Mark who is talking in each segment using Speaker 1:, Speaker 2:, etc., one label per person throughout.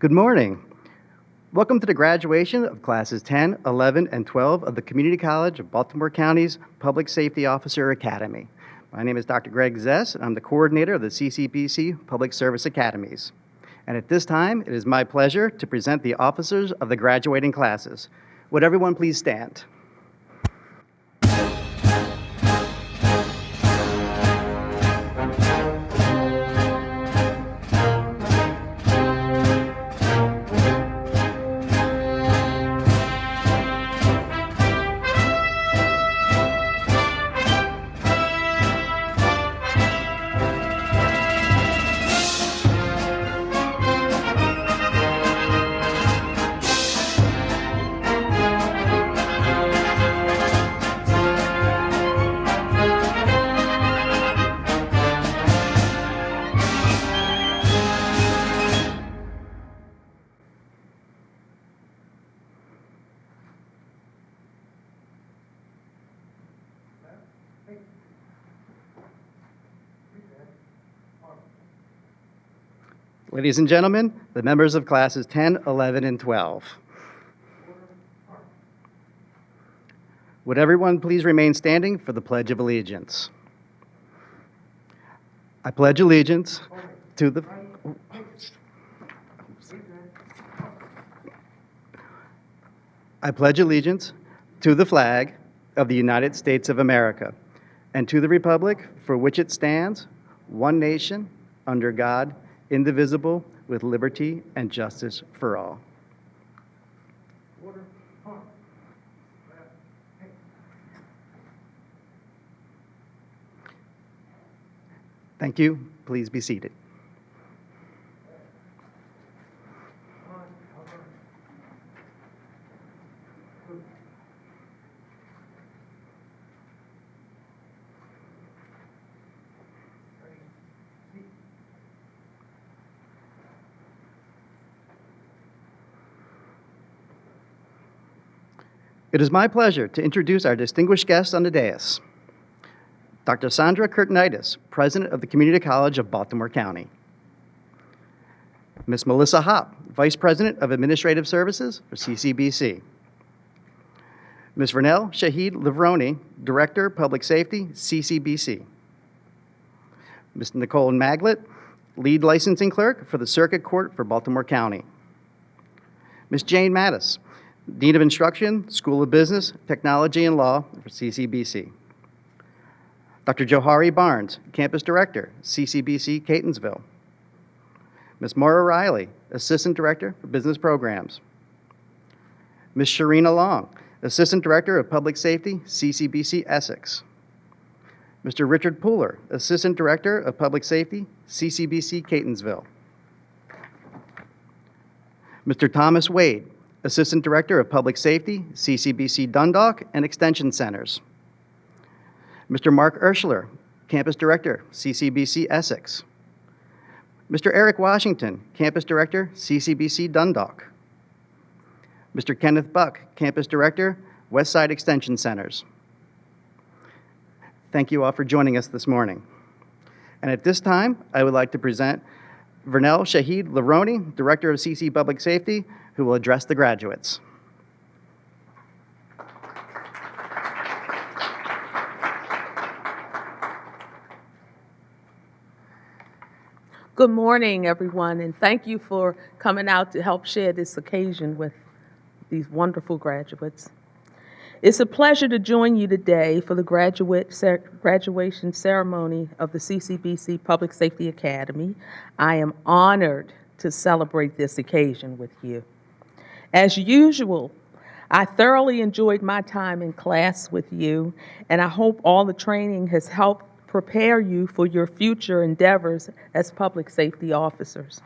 Speaker 1: Good morning. Welcome to the graduation of classes 10, 11, and 12 of the Community College of Baltimore County's Public Safety Officer Academy. My name is Dr. Greg Zess, and I'm the coordinator of the CCBC Public Service Academies. And at this time, it is my pleasure to present the officers of the graduating classes. Would everyone please stand? Ladies and gentlemen, the members of classes 10, 11, and 12. Would everyone please remain standing for the Pledge of Allegiance? I pledge allegiance to the... I pledge allegiance to the flag of the United States of America and to the republic for which it stands, one nation, under God, indivisible, with liberty and justice for all. Thank you. Please be seated. It is my pleasure to introduce our distinguished guests on the dais. Dr. Sandra Kurtinitis, President of the Community College of Baltimore County. Ms. Melissa Hopp, Vice President of Administrative Services for CCBC. Ms. Vernell Shahid Livroni, Director, Public Safety, CCBC. Ms. Nicole Maglet, Lead Licensing Clerk for the Circuit Court for Baltimore County. Ms. Jane Mattis, Dean of Instruction, School of Business, Technology, and Law for CCBC. Dr. Johari Barnes, Campus Director, CCBC Catonsville. Ms. Maura Riley, Assistant Director for Business Programs. Ms. Sharina Long, Assistant Director of Public Safety, CCBC Essex. Mr. Richard Pooler, Assistant Director of Public Safety, CCBC Catonsville. Mr. Thomas Wade, Assistant Director of Public Safety, CCBC Dundalk and Extension Centers. Mr. Mark Urschler, Campus Director, CCBC Essex. Mr. Eric Washington, Campus Director, CCBC Dundalk. Mr. Kenneth Buck, Campus Director, Westside Extension Centers. Thank you all for joining us this morning. And at this time, I would like to present Vernell Shahid Livroni, Director of CC Public Safety, who will address the graduates.
Speaker 2: Good morning, everyone, and thank you for coming out to help share this occasion with these wonderful graduates. It's a pleasure to join you today for the graduation ceremony of the CCBC Public Safety Academy. I am honored to celebrate this occasion with you. As usual, I thoroughly enjoyed my time in class with you, and I hope all the training has helped prepare you for your future endeavors as public safety officers.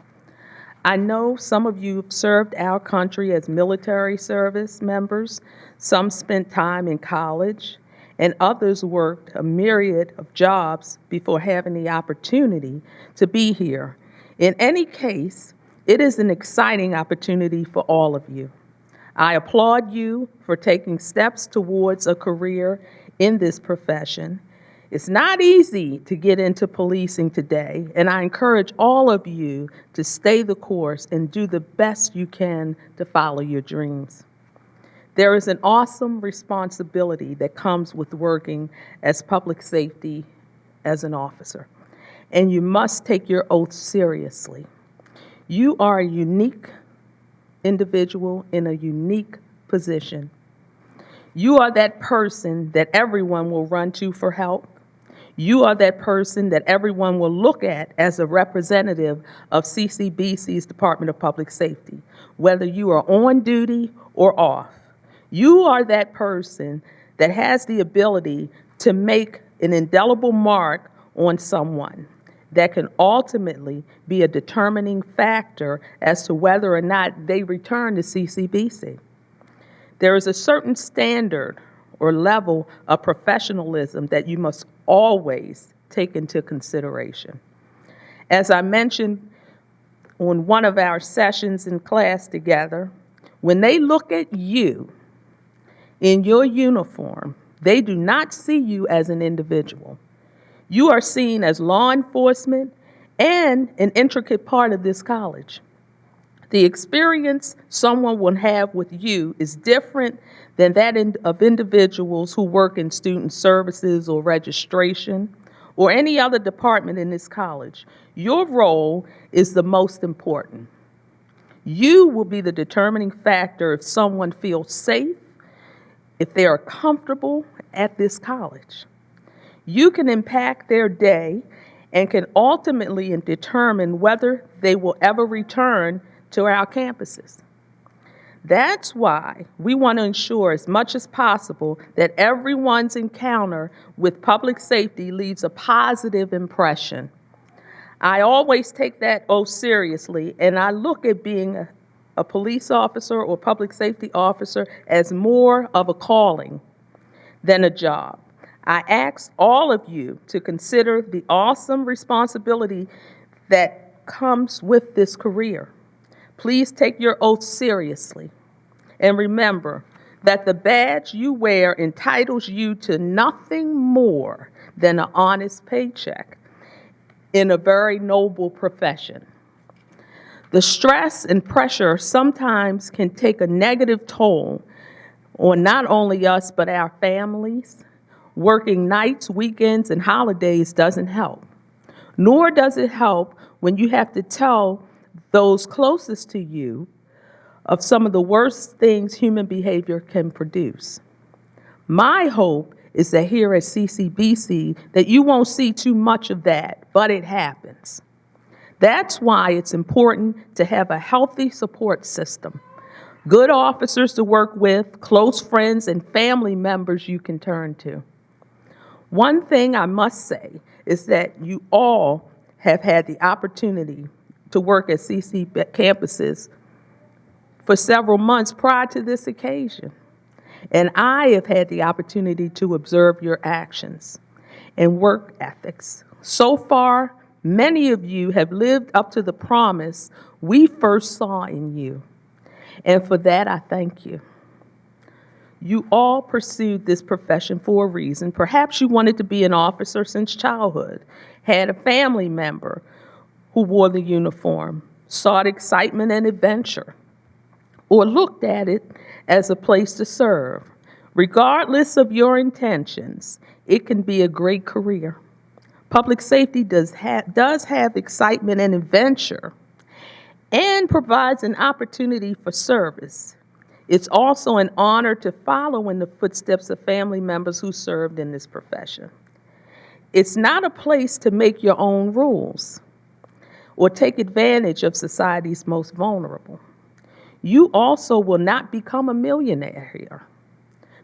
Speaker 2: I know some of you have served our country as military service members, some spent time in college, and others worked a myriad of jobs before having the opportunity to be here. In any case, it is an exciting opportunity for all of you. I applaud you for taking steps towards a career in this profession. It's not easy to get into policing today, and I encourage all of you to stay the course and do the best you can to follow your dreams. There is an awesome responsibility that comes with working as public safety as an officer, and you must take your oath seriously. You are a unique individual in a unique position. You are that person that everyone will run to for help. You are that person that everyone will look at as a representative of CCBC's Department of Public Safety, whether you are on duty or off. You are that person that has the ability to make an indelible mark on someone that can ultimately be a determining factor as to whether or not they return to CCBC. There is a certain standard or level of professionalism that you must always take into consideration. As I mentioned on one of our sessions in class together, when they look at you in your uniform, they do not see you as an individual. You are seen as law enforcement and an intricate part of this college. The experience someone will have with you is different than that of individuals who work in student services or registration or any other department in this college. Your role is the most important. You will be the determining factor if someone feels safe, if they are comfortable at this college. You can impact their day and can ultimately determine whether they will ever return to our campuses. That's why we want to ensure as much as possible that everyone's encounter with public safety leaves a positive impression. I always take that oath seriously, and I look at being a police officer or public safety officer as more of a calling than a job. I ask all of you to consider the awesome responsibility that comes with this career. Please take your oath seriously. And remember that the badge you wear entitles you to nothing more than an honest paycheck in a very noble profession. The stress and pressure sometimes can take a negative toll on not only us, but our families. Working nights, weekends, and holidays doesn't help. Nor does it help when you have to tell those closest to you of some of the worst things human behavior can produce. My hope is that here at CCBC that you won't see too much of that, but it happens. That's why it's important to have a healthy support system, good officers to work with, close friends and family members you can turn to. One thing I must say is that you all have had the opportunity to work at CC campuses for several months prior to this occasion. And I have had the opportunity to observe your actions and work ethics. So far, many of you have lived up to the promise we first saw in you. And for that, I thank you. You all pursued this profession for a reason. Perhaps you wanted to be an officer since childhood, had a family member who wore the uniform, sought excitement and adventure, or looked at it as a place to serve. Regardless of your intentions, it can be a great career. Public safety does have excitement and adventure and provides an opportunity for service. It's also an honor to follow in the footsteps of family members who served in this profession. It's not a place to make your own rules or take advantage of society's most vulnerable. You also will not become a millionaire here,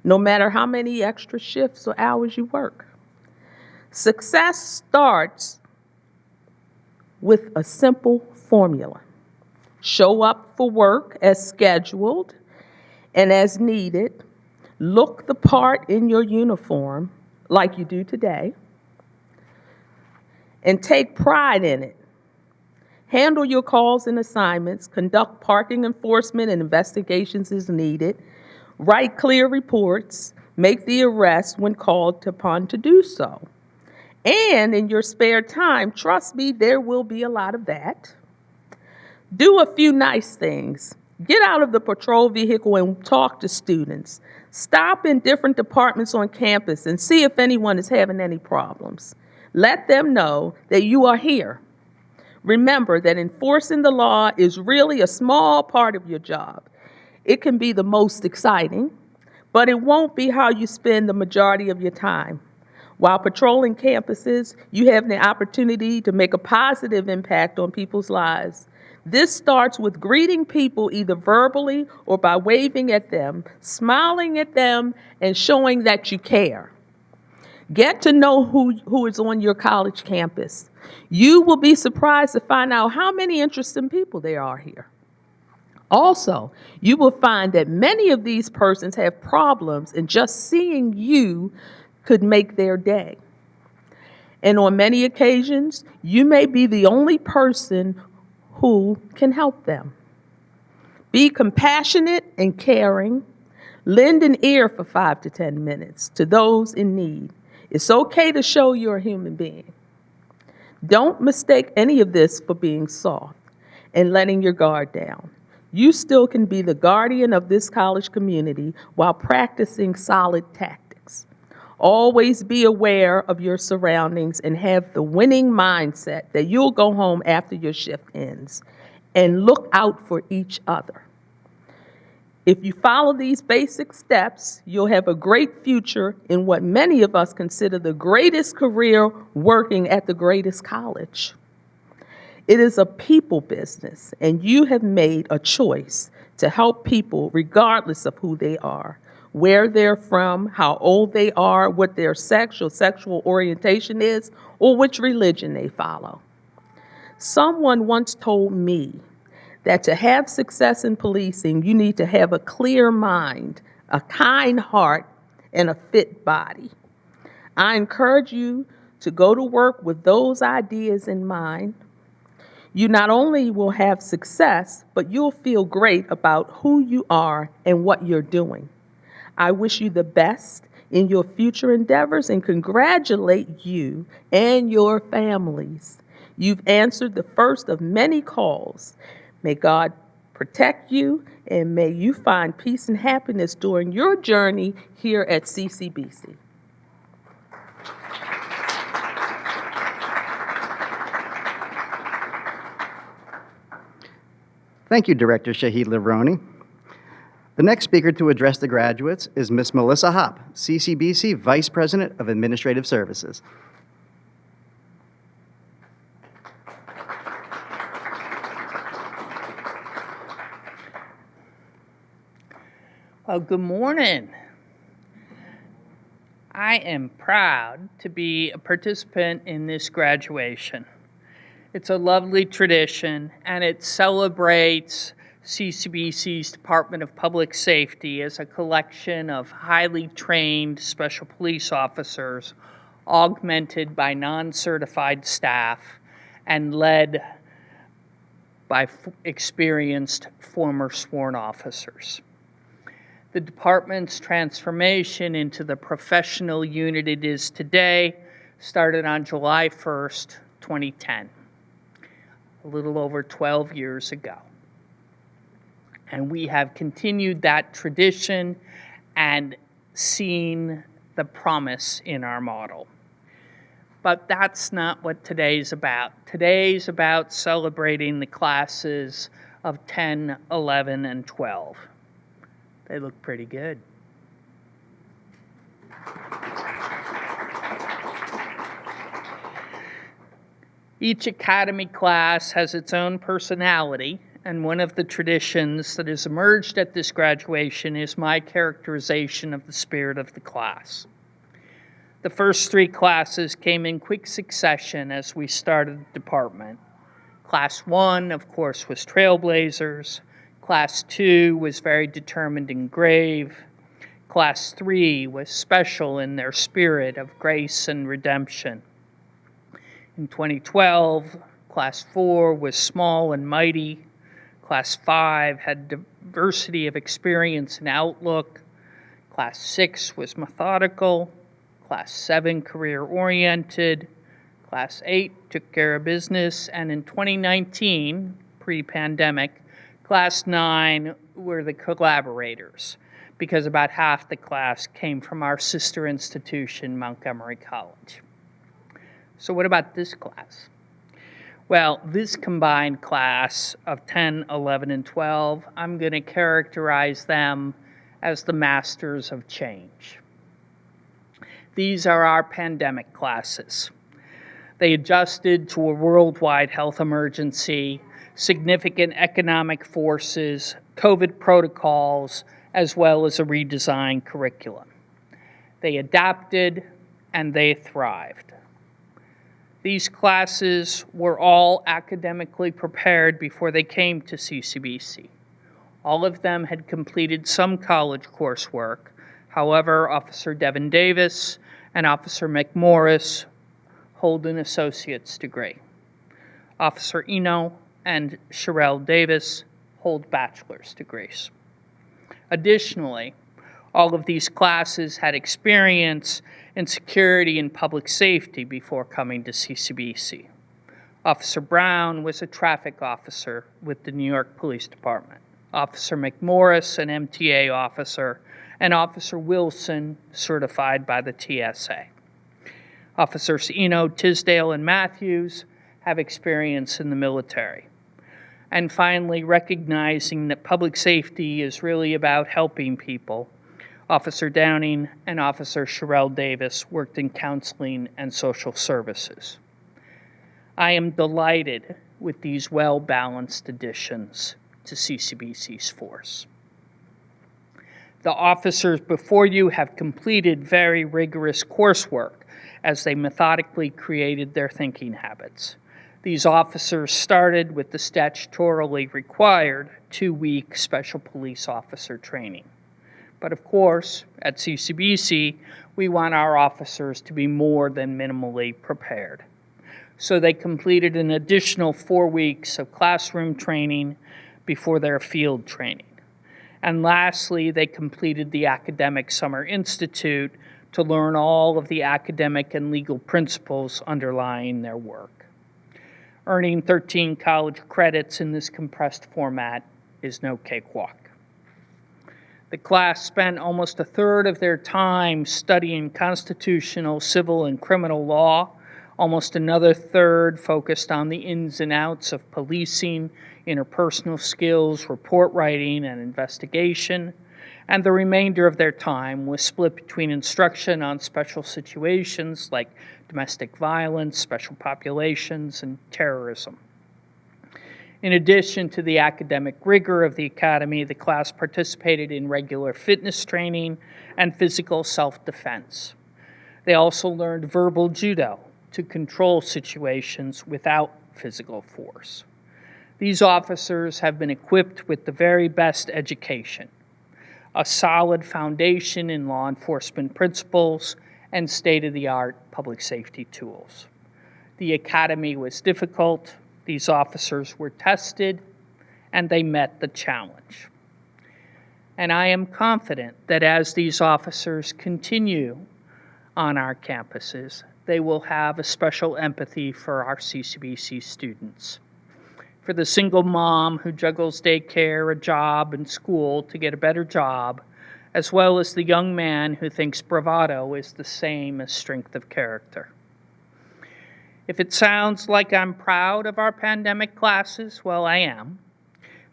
Speaker 2: no matter how many extra shifts or hours you work. Success starts with a simple formula. Show up for work as scheduled and as needed. Look the part in your uniform like you do today, and take pride in it. Handle your calls and assignments, conduct parking enforcement and investigations as needed, write clear reports, make the arrest when called upon to do so. And in your spare time, trust me, there will be a lot of that. Do a few nice things. Get out of the patrol vehicle and talk to students. Stop in different departments on campus and see if anyone is having any problems. Let them know that you are here. Remember that enforcing the law is really a small part of your job. It can be the most exciting, but it won't be how you spend the majority of your time. While patrolling campuses, you have the opportunity to make a positive impact on people's lives. This starts with greeting people either verbally or by waving at them, smiling at them, and showing that you care. Get to know who is on your college campus. You will be surprised to find out how many interesting people there are here. Also, you will find that many of these persons have problems, and just seeing you could make their day. And on many occasions, you may be the only person who can help them. Be compassionate and caring. Lend an ear for 5 to 10 minutes to those in need. It's okay to show you're a human being. Don't mistake any of this for being soft and letting your guard down. You still can be the guardian of this college community while practicing solid tactics. Always be aware of your surroundings and have the winning mindset that you'll go home after your shift ends. And look out for each other. If you follow these basic steps, you'll have a great future in what many of us consider the greatest career, working at the greatest college. It is a people business, and you have made a choice to help people regardless of who they are, where they're from, how old they are, what their sexual orientation is, or which religion they follow. Someone once told me that to have success in policing, you need to have a clear mind, a kind heart, and a fit body. I encourage you to go to work with those ideas in mind. You not only will have success, but you'll feel great about who you are and what you're doing. I wish you the best in your future endeavors and congratulate you and your families. You've answered the first of many calls. May God protect you, and may you find peace and happiness during your journey here at CCBC.
Speaker 1: Thank you, Director Shahid Livroni. The next speaker to address the graduates is Ms. Melissa Hopp, CCBC Vice President of Administrative Services.
Speaker 3: Well, good morning. I am proud to be a participant in this graduation. It's a lovely tradition, and it celebrates CCBC's Department of Public Safety as a collection of highly trained special police officers, augmented by non-certified staff and led by experienced former sworn officers. The department's transformation into the professional unit it is today started on July 1st, 2010, a little over 12 years ago. And we have continued that tradition and seen the promise in our model. But that's not what today's about. Today's about celebrating the classes of 10, 11, and 12. They look pretty good. Each academy class has its own personality, and one of the traditions that has emerged at this graduation is my characterization of the spirit of the class. The first 3 classes came in quick succession as we started the department. Class 1, of course, was Trailblazers. Class 2 was very determined and grave. Class 3 was special in their spirit of grace and redemption. In 2012, Class 4 was small and mighty. Class 5 had diversity of experience and outlook. Class 6 was methodical. Class 7 career-oriented, Class 8 took care of business, and in 2019, pre-pandemic, Class 9 were the collaborators, because about half the class came from our sister institution, Montgomery College. So what about this class? Well, this combined class of 10, 11, and 12, I'm going to characterize them as the masters of change. These are our pandemic classes. They adjusted to a worldwide health emergency, significant economic forces, COVID protocols, as well as a redesigned curriculum. They adapted and they thrived. These classes were all academically prepared before they came to CCBC. All of them had completed some college coursework. However, Officer Devin Davis and Officer McMorris hold an associate's degree. Officer Eno and Sherelle Davis hold bachelor's degrees. Additionally, all of these classes had experience in security and public safety before coming to CCBC. Officer Brown was a traffic officer with the New York Police Department. Officer McMorris, an MTA officer, and Officer Wilson, certified by the TSA. Officers Eno, Tisdale, and Matthews have experience in the military. And finally, recognizing that public safety is really about helping people, Officer Downing and Officer Sherelle Davis worked in counseling and social services. I am delighted with these well-balanced additions to CCBC's force. The officers before you have completed very rigorous coursework as they methodically created their thinking habits. These officers started with the statutorily required 2-week special police officer training. But of course, at CCBC, we want our officers to be more than minimally prepared. So they completed an additional 4 weeks of classroom training before their field training. And lastly, they completed the Academic Summer Institute to learn all of the academic and legal principles underlying their work. Earning 13 college credits in this compressed format is no cakewalk. The class spent almost a third of their time studying constitutional, civil, and criminal law. Almost another third focused on the ins and outs of policing, interpersonal skills, report writing, and investigation. And the remainder of their time was split between instruction on special situations like domestic violence, special populations, and terrorism. In addition to the academic rigor of the academy, the class participated in regular fitness training and physical self-defense. They also learned verbal judo to control situations without physical force. These officers have been equipped with the very best education, a solid foundation in law enforcement principles, and state-of-the-art public safety tools. The academy was difficult. These officers were tested, and they met the challenge. And I am confident that as these officers continue on our campuses, they will have a special empathy for our CCBC students. For the single mom who juggles daycare, a job, and school to get a better job, as well as the young man who thinks bravado is the same as strength of character. If it sounds like I'm proud of our pandemic classes, well, I am,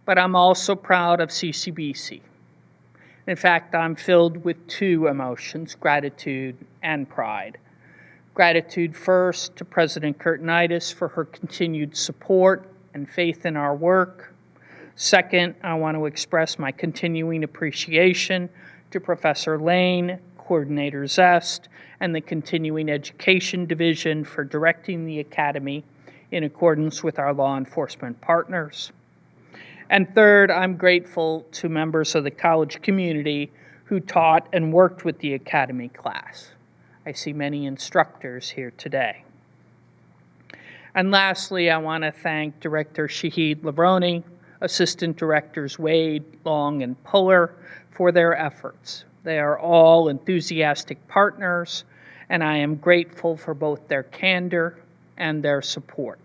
Speaker 3: but I'm also proud of CCBC. In fact, I'm filled with 2 emotions, gratitude and pride. Gratitude first to President Kurtinitis for her continued support and faith in our work. Second, I want to express my continuing appreciation to Professor Lane, Coordinator Zest, and the Continuing Education Division for directing the Academy in accordance with our law enforcement partners. And third, I'm grateful to members of the college community who taught and worked with the Academy class. I see many instructors here today. And lastly, I want to thank Director Shahid Lavroni, Assistant Directors Wade, Long, and Puller for their efforts. They are all enthusiastic partners, and I am grateful for both their candor and their support.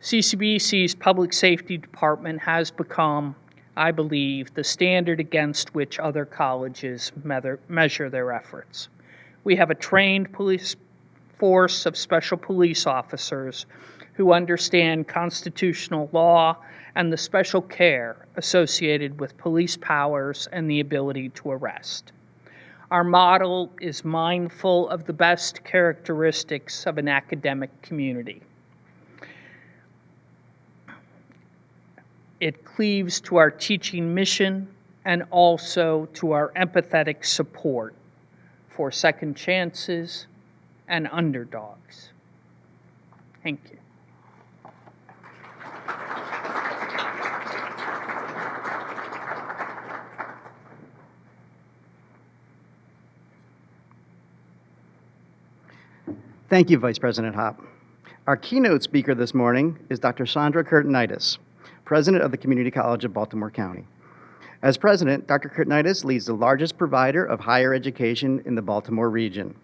Speaker 3: CCBC's Public Safety Department has become, I believe, the standard against which other colleges measure their efforts. We have a trained police force of special police officers who understand constitutional law and the special care associated with police powers and the ability to arrest. Our model is mindful of the best characteristics of an academic community. It cleaves to our teaching mission and also to our empathetic support for second chances and underdogs. Thank you.
Speaker 1: Thank you, Vice President Hopp. Our keynote speaker this morning is Dr. Sandra Kurtenitis, President of the Community College of Baltimore County. As President, Dr. Kurtenitis leads the largest provider of higher education in the Baltimore region.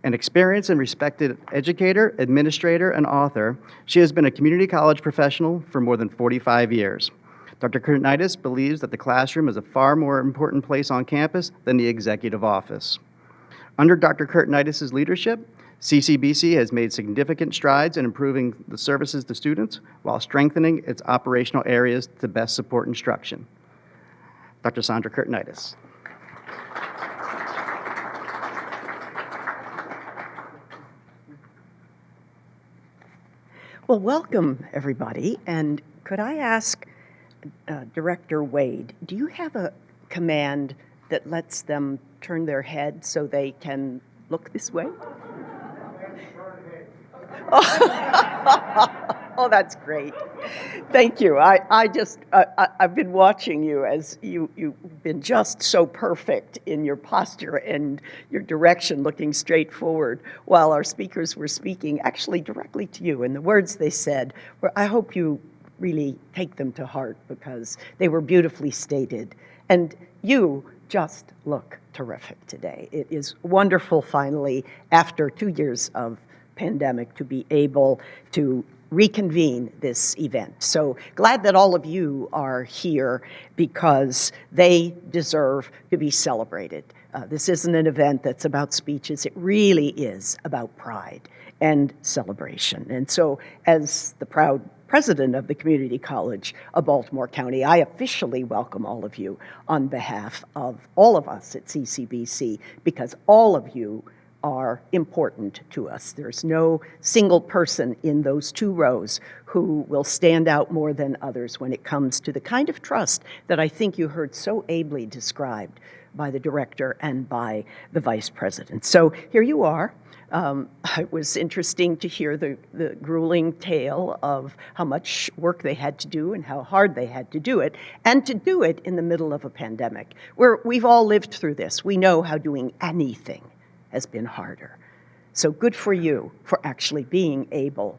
Speaker 1: An experienced and respected educator, administrator, and author, she has been a community college professional for more than 45 years. Dr. Kurtenitis believes that the classroom is a far more important place on campus than the executive office. Under Dr. Kurtenitis' leadership, CCBC has made significant strides in improving the services to students while strengthening its operational areas to best support instruction. Dr. Sandra Kurtenitis.
Speaker 4: Well, welcome, everybody. And could I ask Director Wade, do you have a command that lets them turn their head so they can look this way? Oh, that's great. Thank you. I've been watching you as you've been just so perfect in your posture and your direction, looking straight forward while our speakers were speaking actually directly to you. And the words they said, I hope you really take them to heart because they were beautifully stated. And you just look terrific today. It is wonderful, finally, after 2 years of pandemic, to be able to reconvene this event. So glad that all of you are here because they deserve to be celebrated. This isn't an event that's about speeches. It really is about pride and celebration. And so as the proud president of the Community College of Baltimore County, I officially welcome all of you on behalf of all of us at CCBC because all of you are important to us. There's no single person in those 2 rows who will stand out more than others when it comes to the kind of trust that I think you heard so ably described by the director and by the vice president. So here you are. It was interesting to hear the grueling tale of how much work they had to do and how hard they had to do it, and to do it in the middle of a pandemic, where we've all lived through this. We know how doing anything has been harder. So good for you for actually being able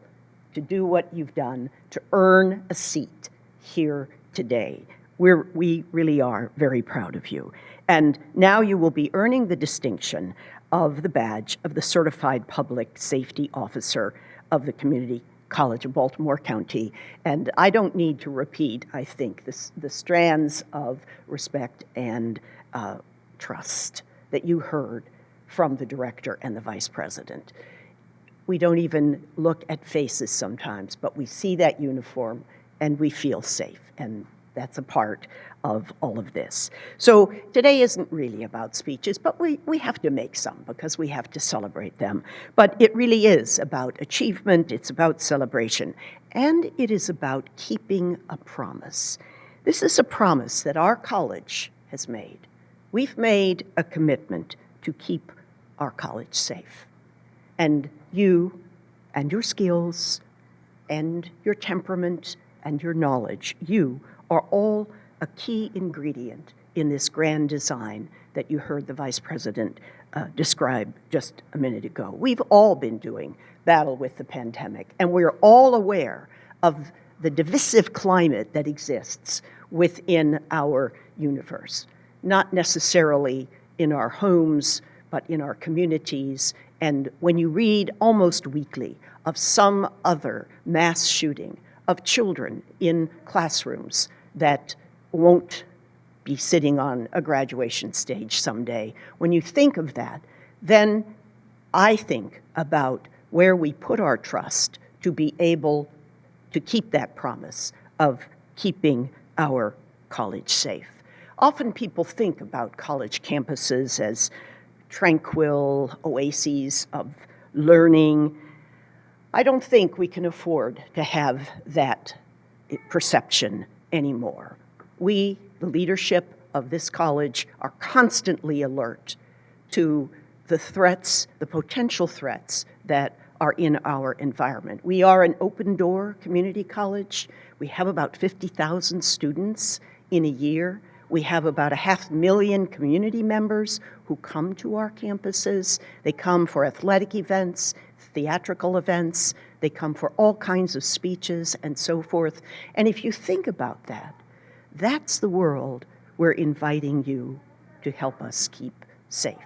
Speaker 4: to do what you've done to earn a seat here today. We really are very proud of you. And now you will be earning the distinction of the badge of the Certified Public Safety Officer of the Community College of Baltimore County. And I don't need to repeat, I think, the strands of respect and trust that you heard from the director and the vice president. We don't even look at faces sometimes, but we see that uniform and we feel safe, and that's a part of all of this. So today isn't really about speeches, but we have to make some because we have to celebrate them. But it really is about achievement, it's about celebration, and it is about keeping a promise. This is a promise that our college has made. We've made a commitment to keep our college safe. And you and your skills and your temperament and your knowledge, you are all a key ingredient in this grand design that you heard the Vice President describe just a minute ago. We've all been doing battle with the pandemic, and we're all aware of the divisive climate that exists within our universe, not necessarily in our homes, but in our communities. And when you read almost weekly of some other mass shooting of children in classrooms that won't be sitting on a graduation stage someday, when you think of that, then I think about where we put our trust to be able to keep that promise of keeping our college safe. Often people think about college campuses as tranquil oases of learning. I don't think we can afford to have that perception anymore. We, the leadership of this college, are constantly alert to the threats, the potential threats that are in our environment. We are an open-door community college. We have about 50,000 students in a year. We have about 500,000 community members who come to our campuses. They come for athletic events, theatrical events. They come for all kinds of speeches and so forth. And if you think about that, that's the world we're inviting you to help us keep safe.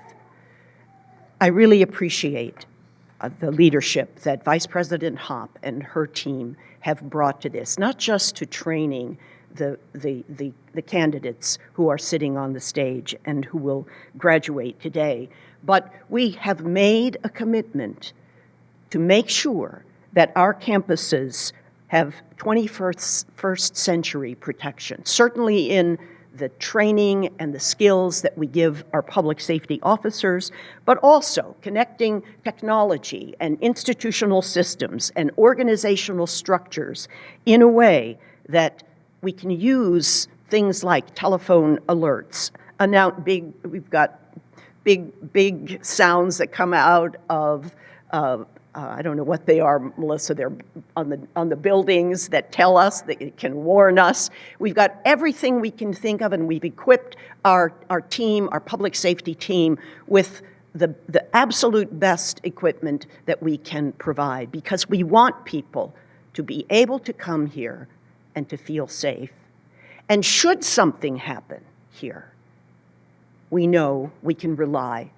Speaker 4: I really appreciate the leadership that Vice President Hopp and her team have brought to this, not just to training the candidates who are sitting on the stage and who will graduate today, but we have made a commitment to make sure that our campuses have 21st century protection, certainly in the training and the skills that we give our public safety officers, but also connecting technology and institutional systems and organizational structures in a way that we can use things like telephone alerts. We've got big sounds that come out of I don't know what they are, Melissa. They're on the buildings that tell us, that it can warn us. We've got everything we can think of, and we've equipped our team, our public safety team, with the absolute best equipment that we can provide, because we want people to be able to come here and to feel safe. And should something happen here, we know we can rely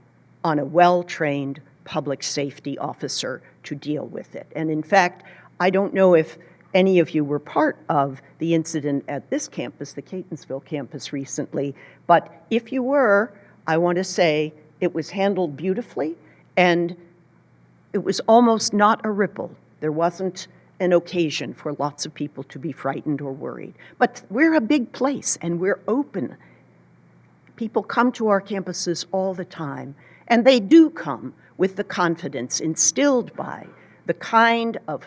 Speaker 4: on a well-trained public safety officer to deal with it. And in fact, I don't know if any of you were part of the incident at this campus, the Catonsville campus recently, but if you were, I want to say it was handled beautifully, and it was almost not a ripple. There wasn't an occasion for lots of people to be frightened or worried. But we're a big place, and we're open. People come to our campuses all the time, and they do come with the confidence instilled by the kind of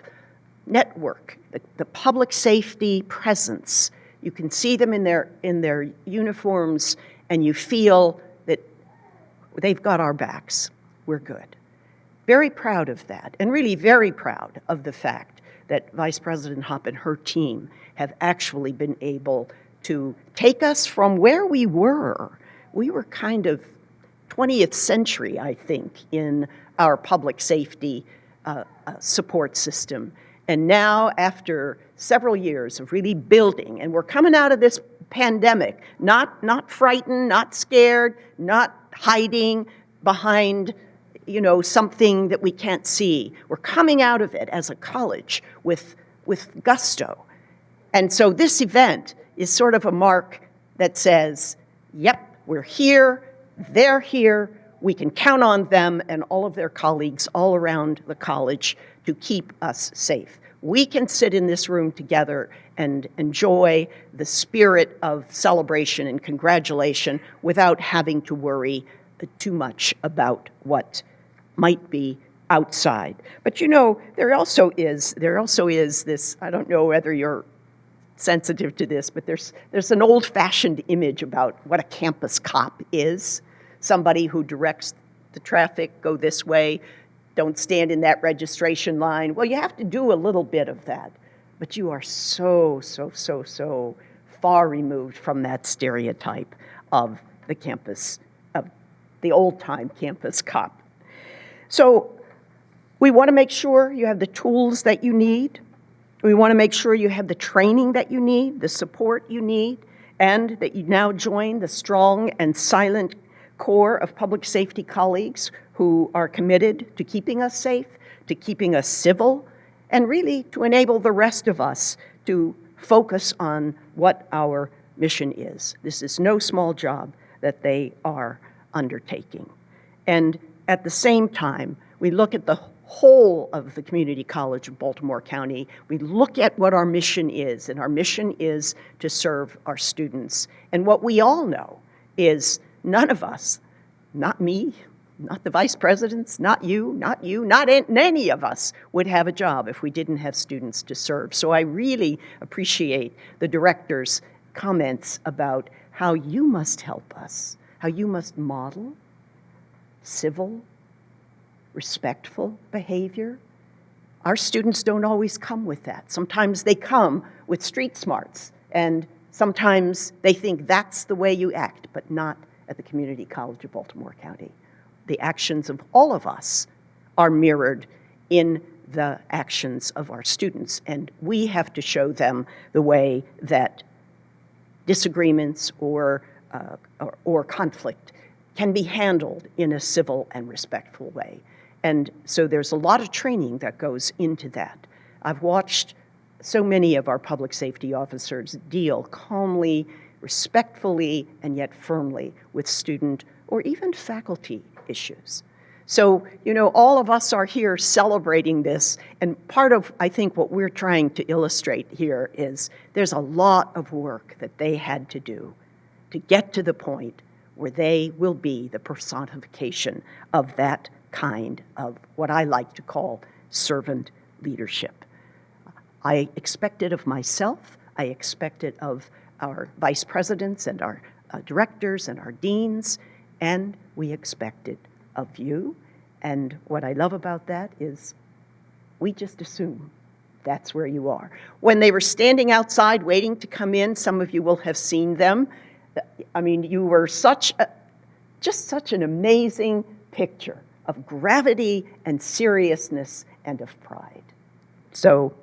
Speaker 4: network, the public safety presence. You can see them in their uniforms, and you feel that they've got our backs. We're good. Very proud of that, and really very proud of the fact that Vice President Hopp and her team have actually been able to take us from where we were. We were kind of 20th century, I think, in our public safety support system. And now, after several years of really building, and we're coming out of this pandemic, not frightened, not scared, not hiding behind, something that we can't see. We're coming out of it as a college with gusto. And so this event is sort of a mark that says, yep, we're here, they're here, we can count on them and all of their colleagues all around the college to keep us safe. We can sit in this room together and enjoy the spirit of celebration and congratulation without having to worry too much about what might be outside. But there also is this, I don't know whether you're sensitive to this, but there's an old-fashioned image about what a campus cop is. Somebody who directs the traffic, go this way, don't stand in that registration line. Well, you have to do a little bit of that, but you are so far removed from that stereotype of the campus, of the old-time campus cop. So we want to make sure you have the tools that you need. We want to make sure you have the training that you need, the support you need, and that you now join the strong and silent core of public safety colleagues who are committed to keeping us safe, to keeping us civil, and really to enable the rest of us to focus on what our mission is. This is no small job that they are undertaking. And at the same time, we look at the whole of the Community College of Baltimore County. We look at what our mission is, and our mission is to serve our students. And what we all know is none of us, not me, not the vice presidents, not you, not any of us would have a job if we didn't have students to serve. So I really appreciate the director's comments about how you must help us, how you must model civil, respectful behavior. Our students don't always come with that. Sometimes they come with street smarts, and sometimes they think that's the way you act, but not at the Community College of Baltimore County. The actions of all of us are mirrored in the actions of our students, and we have to show them the way that disagreements or conflict can be handled in a civil and respectful way. And so there's a lot of training that goes into that. I've watched so many of our public safety officers deal calmly, respectfully, and yet firmly with student or even faculty issues. So, you know, all of us are here celebrating this, and part of, I think, what we're trying to illustrate here is there's a lot of work that they had to do to get to the point where they will be the personification of that kind of what I like to call servant leadership. I expect it of myself, I expect it of our vice presidents and our directors and our deans, and we expect it of you. And what I love about that is we just assume that's where you are. When they were standing outside waiting to come in, some of you will have seen them. I mean, you were just such an amazing picture of gravity and seriousness and of pride. So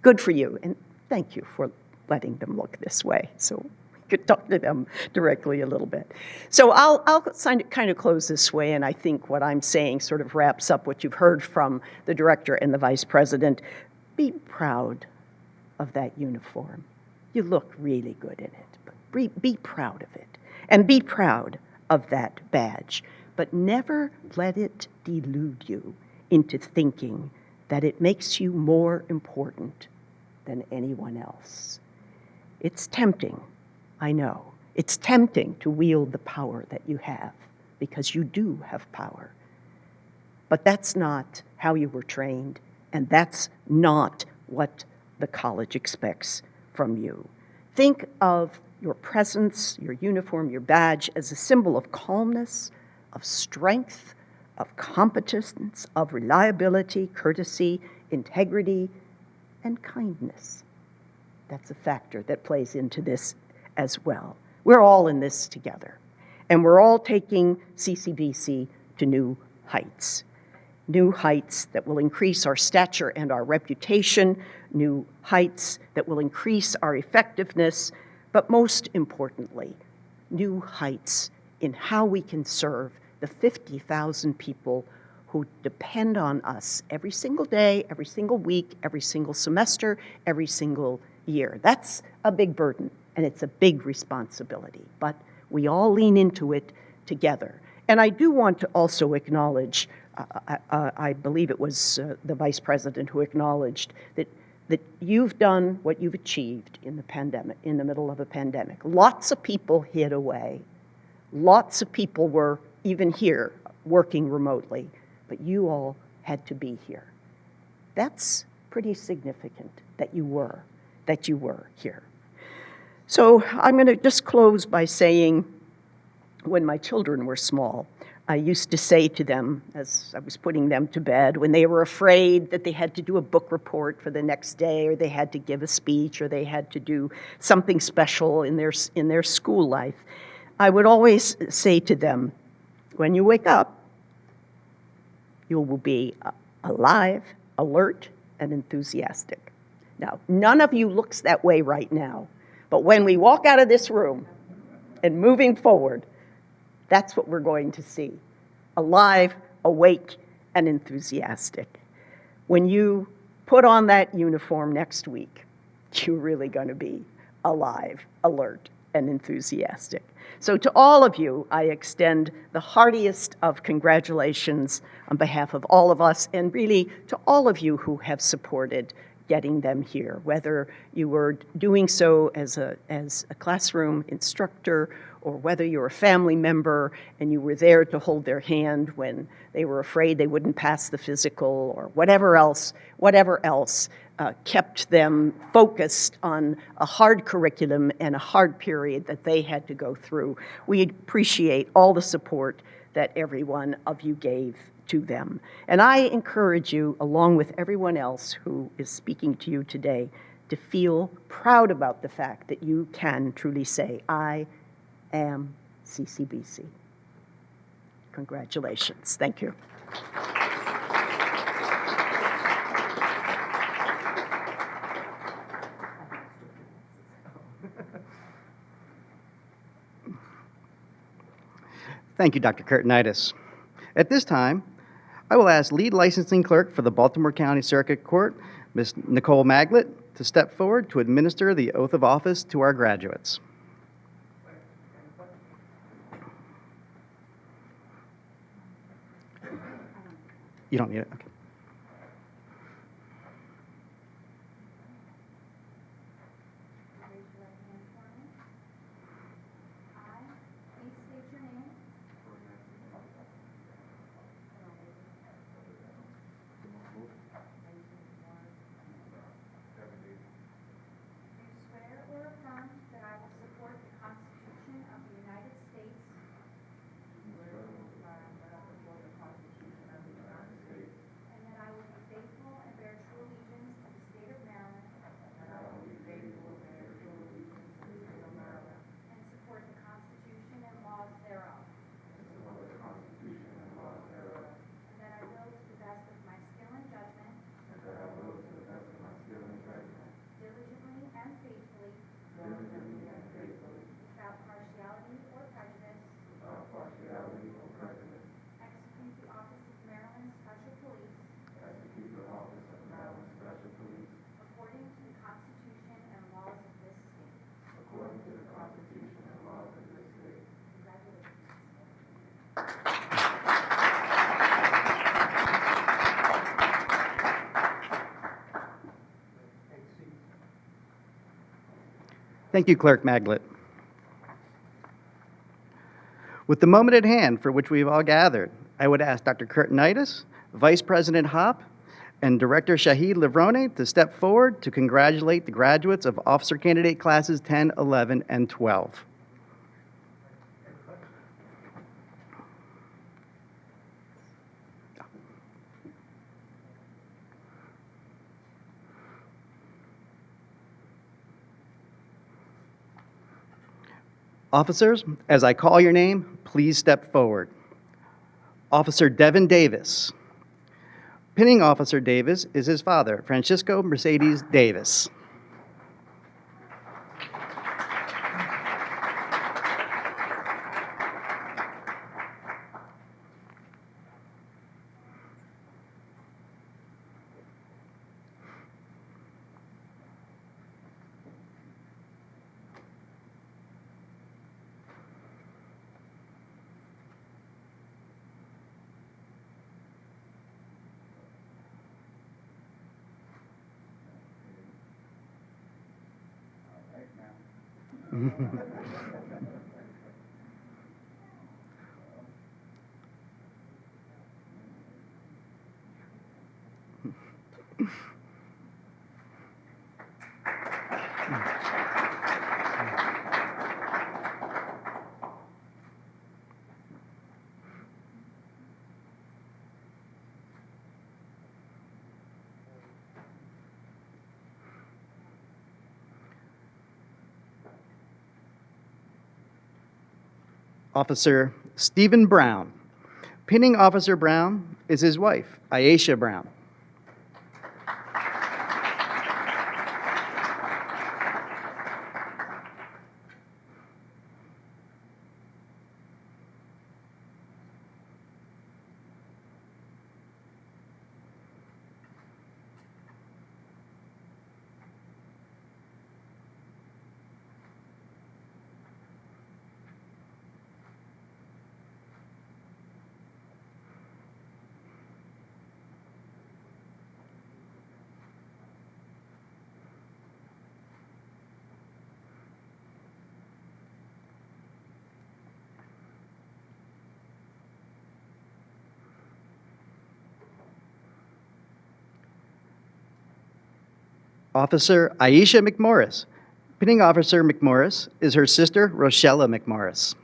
Speaker 4: good for you, and thank you for letting them look this way so we could talk to them directly a little bit. So I'll kind of close this way, and I think what I'm saying sort of wraps up what you've heard from the director and the vice president. Be proud of that uniform. You look really good in it. Be proud of it, and be proud of that badge, but never let it delude you into thinking that it makes you more important than anyone else. It's tempting, I know. It's tempting to wield the power that you have, because you do have power. But that's not how you were trained, and that's not what the college expects from you. Think of your presence, your uniform, your badge as a symbol of calmness, of strength, of competence, of reliability, courtesy, integrity, and kindness. That's a factor that plays into this as well. We're all in this together, and we're all taking CCBC to new heights that will increase our stature and our reputation, new heights that will increase our effectiveness, but most importantly, new heights in how we can serve the 50,000 people who depend on us every single day, every single week, every single semester, every single year. That's a big burden, and it's a big responsibility, but we all lean into it together. And I do want to also acknowledge, I believe it was the vice president who acknowledged that you've done what you've achieved in the pandemic, in the middle of a pandemic. Lots of people hid away. Lots of people were even here working remotely, but you all had to be here. That's pretty significant that you were here. So I'm going to just close by saying, when my children were small, I used to say to them, as I was putting them to bed, when they were afraid that they had to do a book report for the next day, or they had to give a speech, or they had to do something special in their school life, I would always say to them, when you wake up, you will be alive, alert, and enthusiastic. Now, none of you looks that way right now, but when we walk out of this room and moving forward, That's what we're going to see. Alive, awake, and enthusiastic. When you put on that uniform next week, you're really going to be alive, alert, and enthusiastic. So to all of you, I extend the heartiest of congratulations on behalf of all of us, and really to all of you who have supported getting them here, whether you were doing so as a classroom instructor, or whether you're a family member and you were there to hold their hand when they were afraid they wouldn't pass the physical, or whatever else kept them focused on a hard curriculum and a hard period that they had to go through. We appreciate all the support that every one of you gave to them. And I encourage you, along with everyone else who is speaking to you today, to feel proud about the fact that you can truly say, I am CCBC. Congratulations. Thank you.
Speaker 1: Thank you, Dr. Curtinitis. At this time, I will ask Lead Licensing Clerk for the Baltimore County Circuit Court, Ms. Nicole Maglet, to step forward to administer the oath of office to our graduates. You don't need it? Okay.
Speaker 5: Raise your right hand for me. I, please state your name. Do swear or affirm that I will support the Constitution of the United States. And that I will be faithful and bear true allegiance to the state of Maryland. And support the Constitution and laws thereof. And that I will, to the best of my skill and judgment. Diligently and faithfully. Without partiality or prejudice. Execute the office of Maryland Special Police. According to the Constitution and laws of this state. Congratulations.
Speaker 1: Thank you, Clerk Maglet. With the moment at hand for which we've all gathered, I would ask Dr. Curtinitis, Vice President Hopp, and Director Shahid Livrone to step forward to congratulate the graduates of Officer Candidate Classes 10, 11, and 12. Officers, as I call your name, please step forward. Officer Devin Davis. Pinning Officer Davis is his father, Francisco Mercedes Davis. Officer Stephen Brown. Pinning Officer Brown is his wife, Aisha Brown. Officer Aisha McMorris. Pinning Officer McMorris is her sister, Rochella McMorris.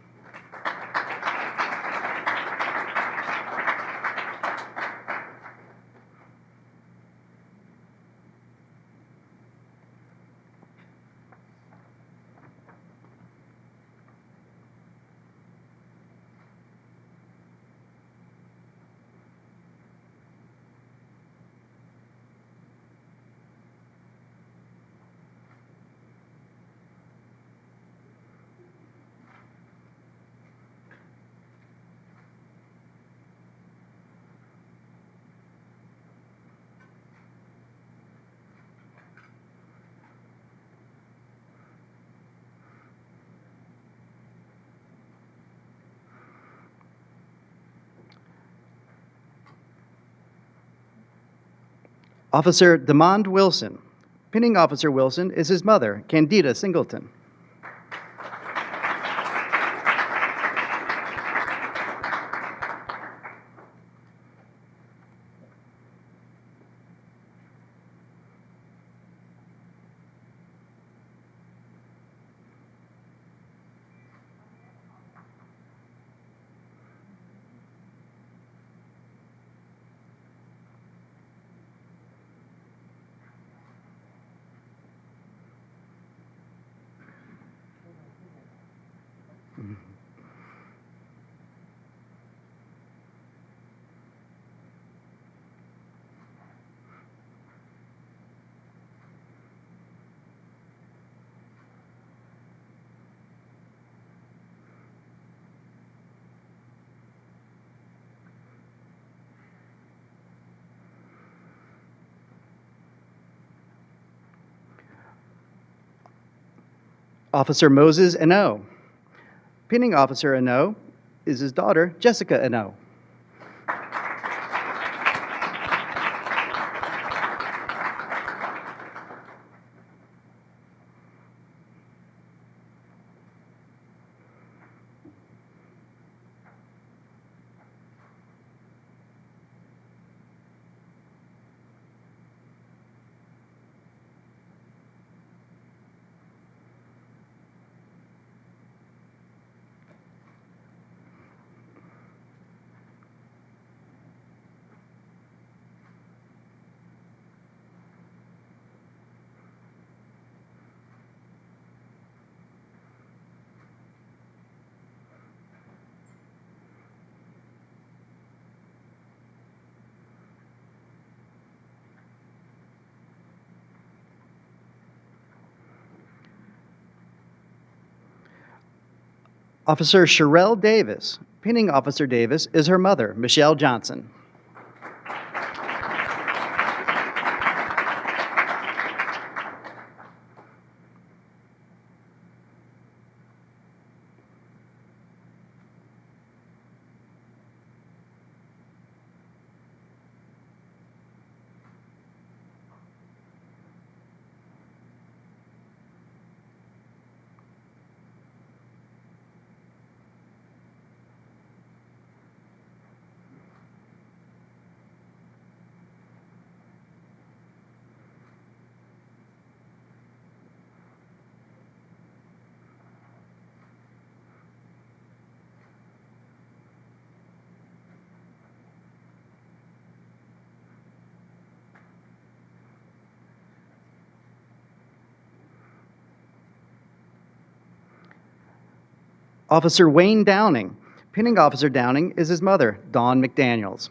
Speaker 1: Officer Demond Wilson. Pinning Officer Wilson is his mother, Candida Singleton. Officer Moses Eno. Pinning Officer Eno is his daughter, Jessica Eno. Officer Sherelle Davis. Pinning Officer Davis is her mother, Michelle Johnson. Officer Wayne Downing. Pinning Officer Downing is his mother, Dawn McDaniels.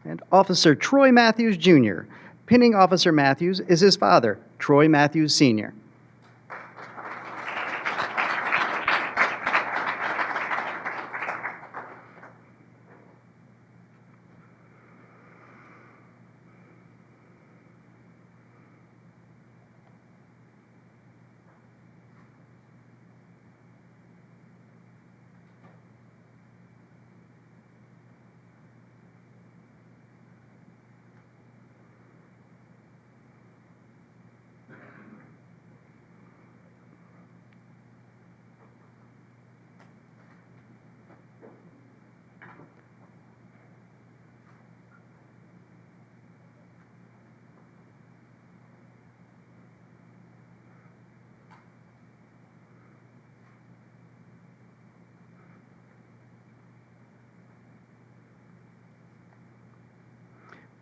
Speaker 1: And Officer Troy Matthews, Jr. Pinning Officer Matthews is his father, Troy Matthews, Sr.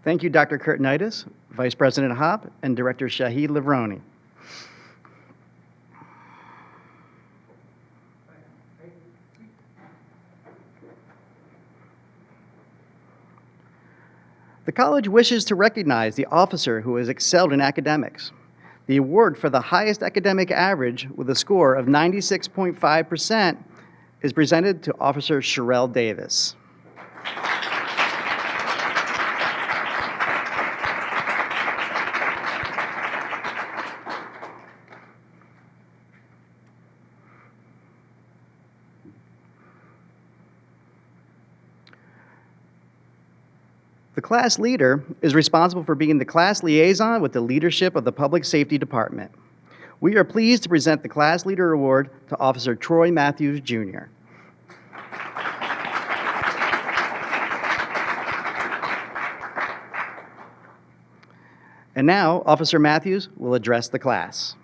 Speaker 1: Thank you, Dr. Kurtinitis, Vice President Hopp, and Director Shahid Livroni. The college wishes to recognize the officer who has excelled in academics. The award for the highest academic average with a score of 96.5% is presented to Officer Sherelle Davis. The class leader is responsible for being the class liaison with the leadership of the Public Safety Department. We are pleased to present the Class Leader Award to Officer Troy Matthews, Jr. And now, Officer Matthews will address the class.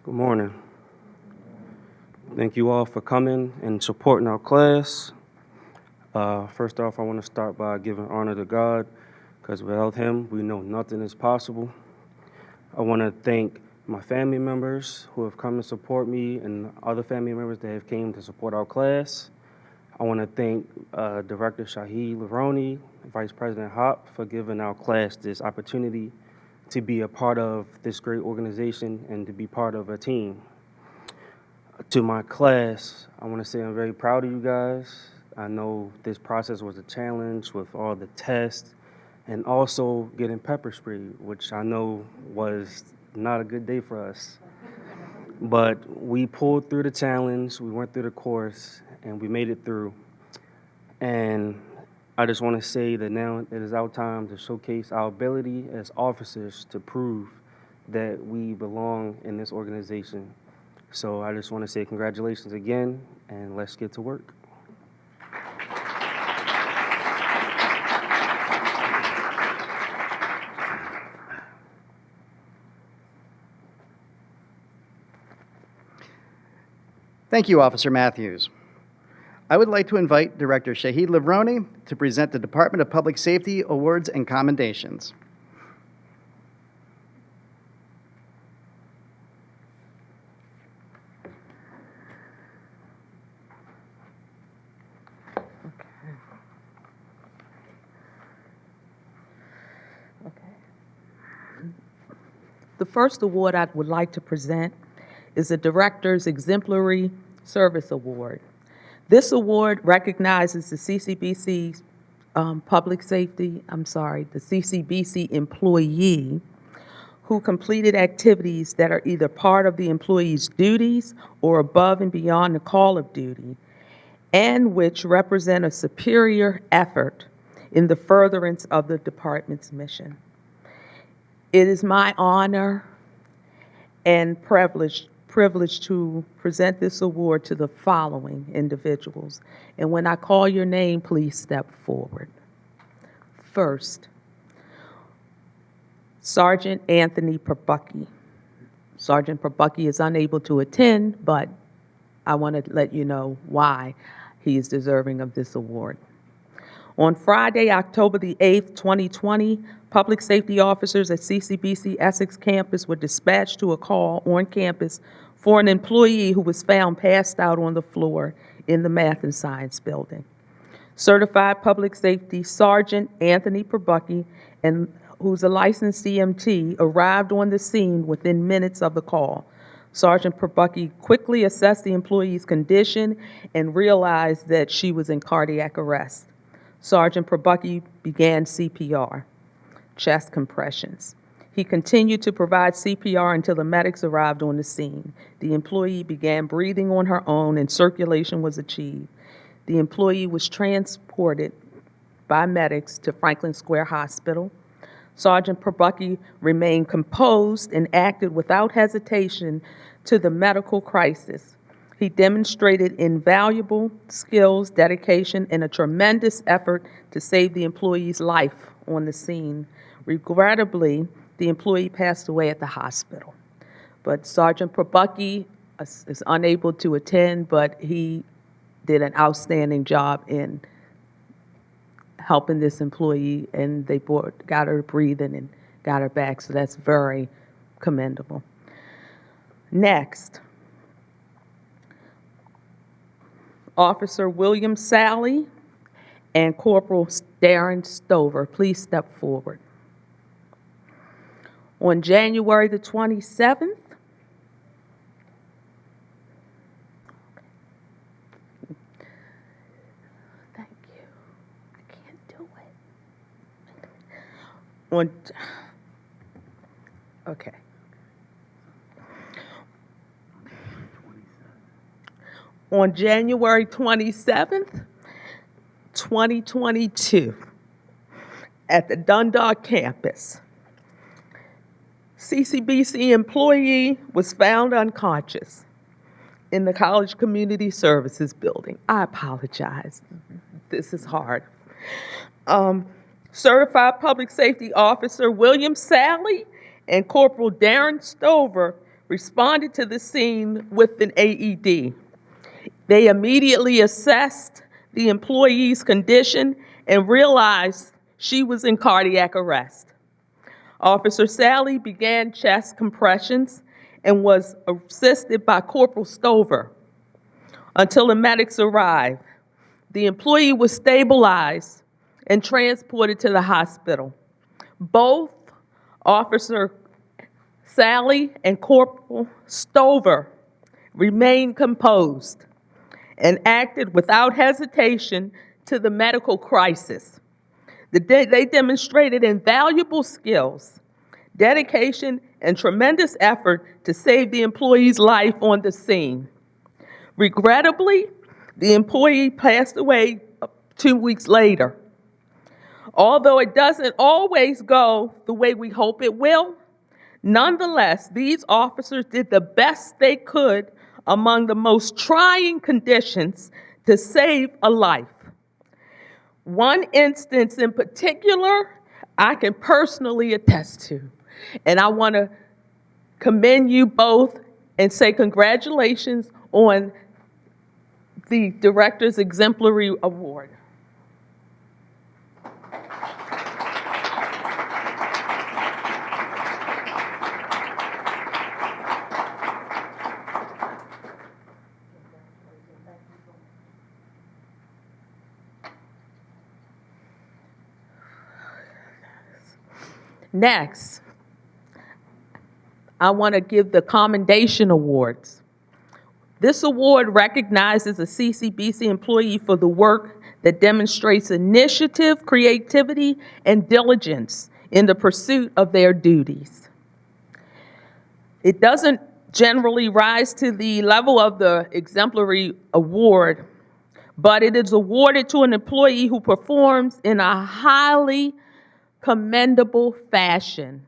Speaker 6: Good morning. Thank you all for coming and supporting our class. First off, I want to start by giving honor to God, because without Him, we know nothing is possible. I want to thank my family members who have come to support me and other family members that have came to support our class. I want to thank Director Shahid Livroni, Vice President Hopp, for giving our class this opportunity to be a part of this great organization and to be part of a team. To my class, I want to say I'm very proud of you guys. I know this process was a challenge with all the tests and also getting pepper sprayed, which I know was not a good day for us. But we pulled through the challenge, we went through the course, and we made it through. And I just want to say that now it is our time to showcase our ability as officers to prove that we belong in this organization. So I just want to say congratulations again, and let's get to work.
Speaker 1: Thank you, Officer Matthews. I would like to invite Director Shahid Livroni to present the Department of Public Safety Awards and Commendations.
Speaker 2: The first award I would like to present is the Director's Exemplary Service Award. This award recognizes the CCBC the CCBC employee who completed activities that are either part of the employee's duties or above and beyond the call of duty, and which represent a superior effort in the furtherance of the department's mission. It is my honor and privilege to present this award to the following individuals. And when I call your name, please step forward. First, Sergeant Anthony Perbucky. Sergeant Perbucky is unable to attend, but I want to let you know why he is deserving of this award. On Friday, October the 8th, 2020, public safety officers at CCBC Essex campus were dispatched to a call on campus for an employee who was found passed out on the floor in the Math and Science building. Certified Public Safety Sergeant Anthony Perbucky, and who's a licensed EMT, arrived on the scene within minutes of the call. Sergeant Perbucky quickly assessed the employee's condition and realized that she was in cardiac arrest. Sergeant Perbucky began CPR, chest compressions. He continued to provide CPR until the medics arrived on the scene. The employee began breathing on her own and circulation was achieved. The employee was transported by medics to Franklin Square Hospital. Sergeant Perbucky remained composed and acted without hesitation to the medical crisis. He demonstrated invaluable skills, dedication, and a tremendous effort to save the employee's life on the scene. Regrettably, the employee passed away at the hospital. But Sergeant Perbucky is unable to attend, but he did an outstanding job in helping this employee, and they got her breathing and got her back, so that's very commendable. Next, Officer William Sally and Corporal Darren Stover, please step forward. On January the 27th, thank you, I can't do it. Okay. On January 27th, 2022, at the Dundalk campus, CCBC employee was found unconscious in the College Community Services building. I apologize. This is hard. Certified Public Safety Officer William Sally and Corporal Darren Stover responded to the scene with an AED. They immediately assessed the employee's condition and realized she was in cardiac arrest. Officer Sally began chest compressions and was assisted by Corporal Stover until the medics arrived. The employee was stabilized and transported to the hospital. Both Officer Sally and Corporal Stover remained composed and acted without hesitation to the medical crisis. They demonstrated invaluable skills, dedication, and tremendous effort to save the employee's life on the scene. Regrettably, the employee passed away 2 weeks later. Although it doesn't always go the way we hope it will, nonetheless, these officers did the best they could among the most trying conditions to save a life. One instance in particular, I can personally attest to, and I want to commend you both and say congratulations on the Director's Exemplary Award. Next, I want to give the Commendation Awards. This award recognizes a CCBC employee for the work that demonstrates initiative, creativity, and diligence in the pursuit of their duties. It doesn't generally rise to the level of the Exemplary Award, but it is awarded to an employee who performs in a highly commendable fashion.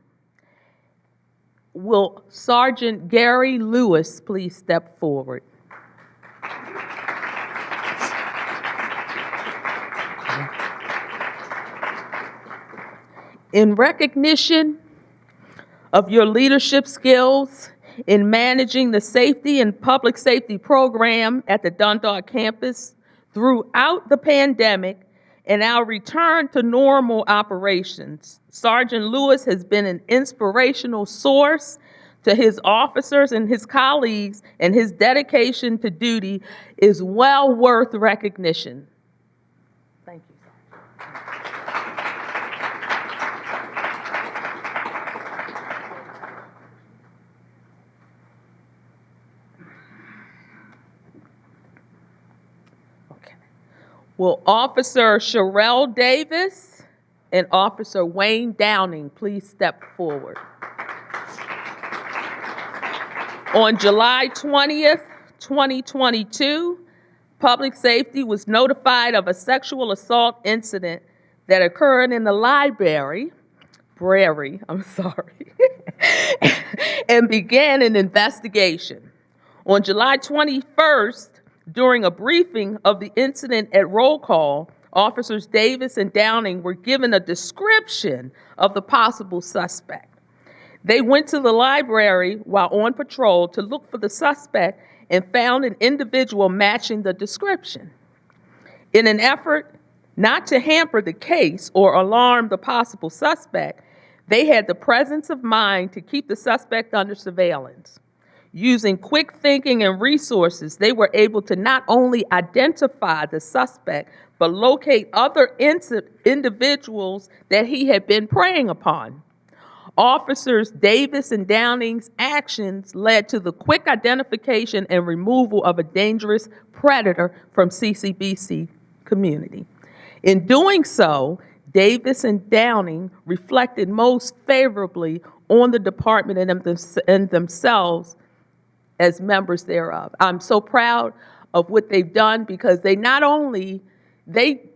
Speaker 2: Will Sergeant Gary Lewis please step forward? In recognition of your leadership skills in managing the safety and public safety program at the Dundalk campus throughout the pandemic and our return to normal operations, Sergeant Lewis has been an inspirational source to his officers and his colleagues, and his dedication to duty is well worth recognition. Thank you. Okay. Will Officer Sherelle Davis and Officer Wayne Downing please step forward? On July 20th, 2022, Public Safety was notified of a sexual assault incident that occurred in the library, and began an investigation. On July 21st, during a briefing of the incident at roll call, Officers Davis and Downing were given a description of the possible suspect. They went to the library while on patrol to look for the suspect and found an individual matching the description. In an effort not to hamper the case or alarm the possible suspect, they had the presence of mind to keep the suspect under surveillance. Using quick thinking and resources, they were able to not only identify the suspect, but locate other individuals that he had been preying upon. Officers Davis and Downing's actions led to the quick identification and removal of a dangerous predator from CCBC community. In doing so, Davis and Downing reflected most favorably on the department and themselves as members thereof. I'm so proud of what they've done because they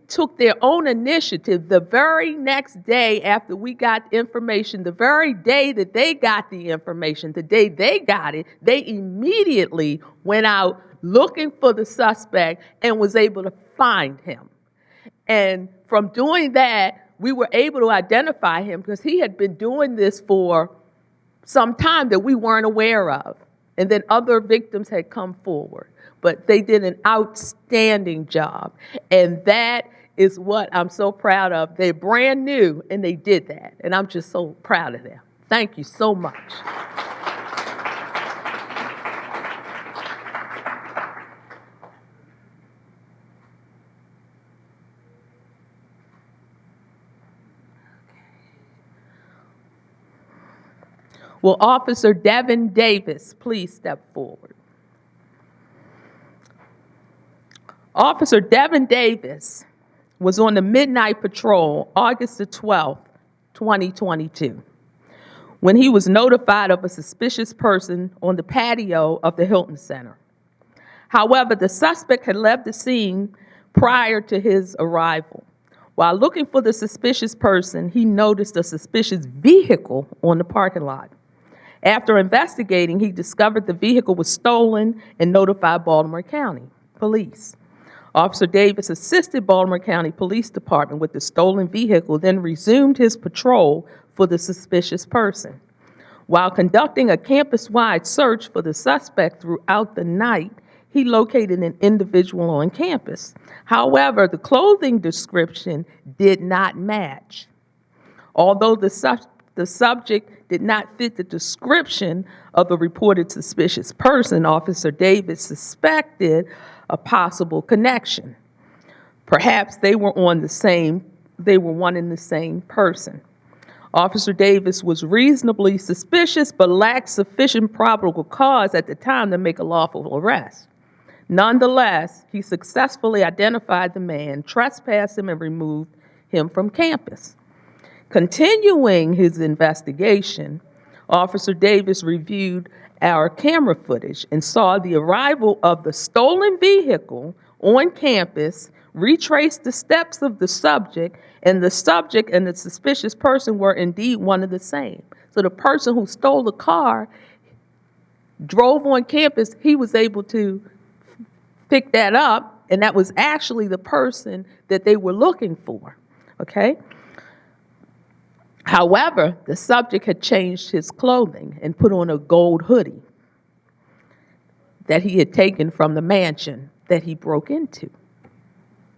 Speaker 2: took their own initiative the very next day after we got information, the very day that they got the information, the day they got it, they immediately went out looking for the suspect and was able to find him. And from doing that, we were able to identify him because he had been doing this for some time that we weren't aware of. And then other victims had come forward. But they did an outstanding job. And that is what I'm so proud of. They're brand new, and they did that. And I'm just so proud of them. Thank you so much. Will Officer Devin Davis please step forward? Officer Devin Davis was on the midnight patrol August the 12th, 2022, when he was notified of a suspicious person on the patio of the Hilton Center. However, the suspect had left the scene prior to his arrival. While looking for the suspicious person, he noticed a suspicious vehicle on the parking lot. After investigating, he discovered the vehicle was stolen and notified Baltimore County Police. Officer Davis assisted Baltimore County Police Department with the stolen vehicle, then resumed his patrol for the suspicious person. While conducting a campus-wide search for the suspect throughout the night, he located an individual on campus. However, the clothing description did not match. Although the subject did not fit the description of the reported suspicious person, Officer Davis suspected a possible connection. Perhaps they were one and the same person. Officer Davis was reasonably suspicious but lacked sufficient probable cause at the time to make a lawful arrest. Nonetheless, he successfully identified the man, trespassed him, and removed him from campus. Continuing his investigation, Officer Davis reviewed our camera footage and saw the arrival of the stolen vehicle on campus, retraced the steps of the subject, and the subject and the suspicious person were indeed one and the same. So the person who stole the car drove on campus, he was able to pick that up, and that was actually the person that they were looking for, okay? However, the subject had changed his clothing and put on a gold hoodie that he had taken from the mansion that he broke into.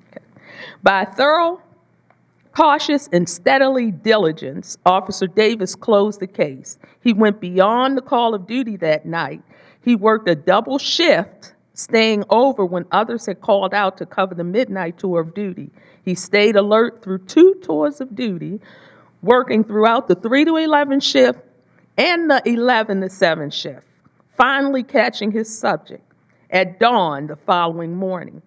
Speaker 2: Okay. By a thorough Cautious and steadily diligent, Officer Davis closed the case. He went beyond the call of duty that night. He worked a double shift, staying over when others had called out to cover the midnight tour of duty. He stayed alert through 2 tours of duty, working throughout the 3 to 11 shift and the 11 to 7 shift, finally catching his subject at dawn the following morning.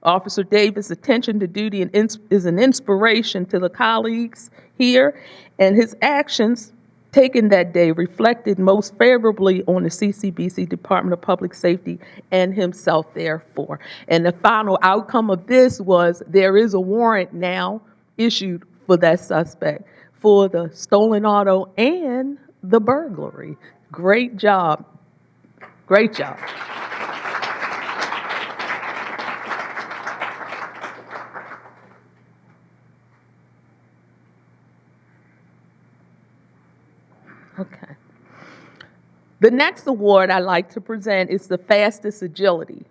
Speaker 2: Officer Davis' attention to duty is an inspiration to the colleagues here, and his actions taken that day reflected most favorably on the CCBC Department of Public Safety and himself, therefore. And the final outcome of this was there is a warrant now issued for that suspect for the stolen auto and the burglary. Great job. Great job. Okay. The next award I'd like to present is the fastest agility.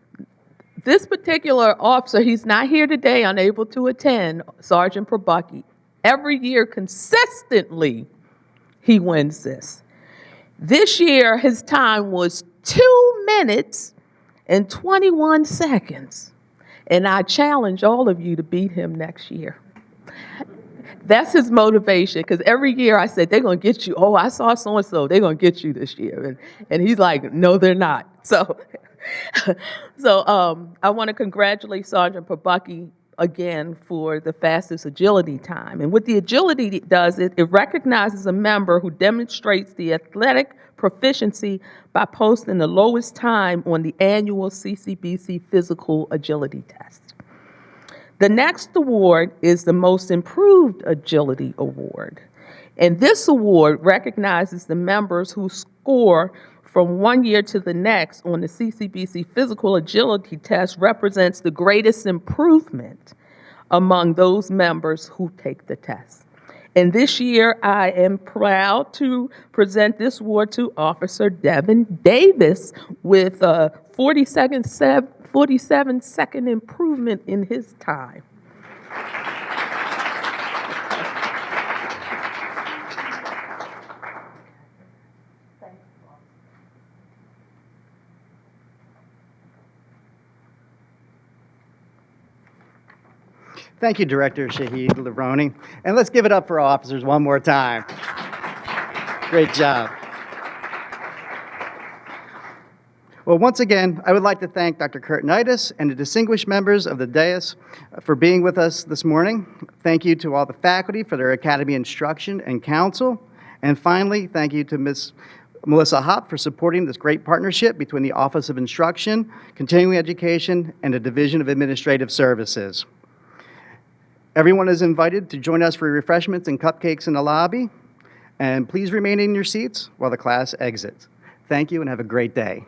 Speaker 2: This particular officer, he's not here today, unable to attend, Sergeant Probucky. Every year, consistently, he wins this. This year, his time was 2 minutes and 21 seconds. And I challenge all of you to beat him next year. That's his motivation, because every year I said, they're going to get you. Oh, I saw so-and-so. They're going to get you this year. And he's like, no, they're not. So I want to congratulate Sergeant Probucky again for the fastest agility time. And what the agility does, it recognizes a member who demonstrates the athletic proficiency by posting the lowest time on the annual CCBC Physical Agility Test. The next award is the Most Improved Agility Award. And this award recognizes the members who score from one year to the next on the CCBC Physical Agility Test represents the greatest improvement among those members who take the test. And this year, I am proud to present this award to Officer Devin Davis with a 47-second improvement in his time.
Speaker 1: Thank you, Director Shahid Livroni. And let's give it up for our officers one more time. Great job. Well, once again, I would like to thank Dr. Kurtinitis and the distinguished members of the dais for being with us this morning. Thank you to all the faculty for their academy instruction and counsel. And finally, thank you to Ms. Melissa Hopp for supporting this great partnership between the Office of Instruction, Continuing Education, and the Division of Administrative Services. Everyone is invited to join us for refreshments and cupcakes in the lobby. And please remain in your seats while the class exits. Thank you and have a great day.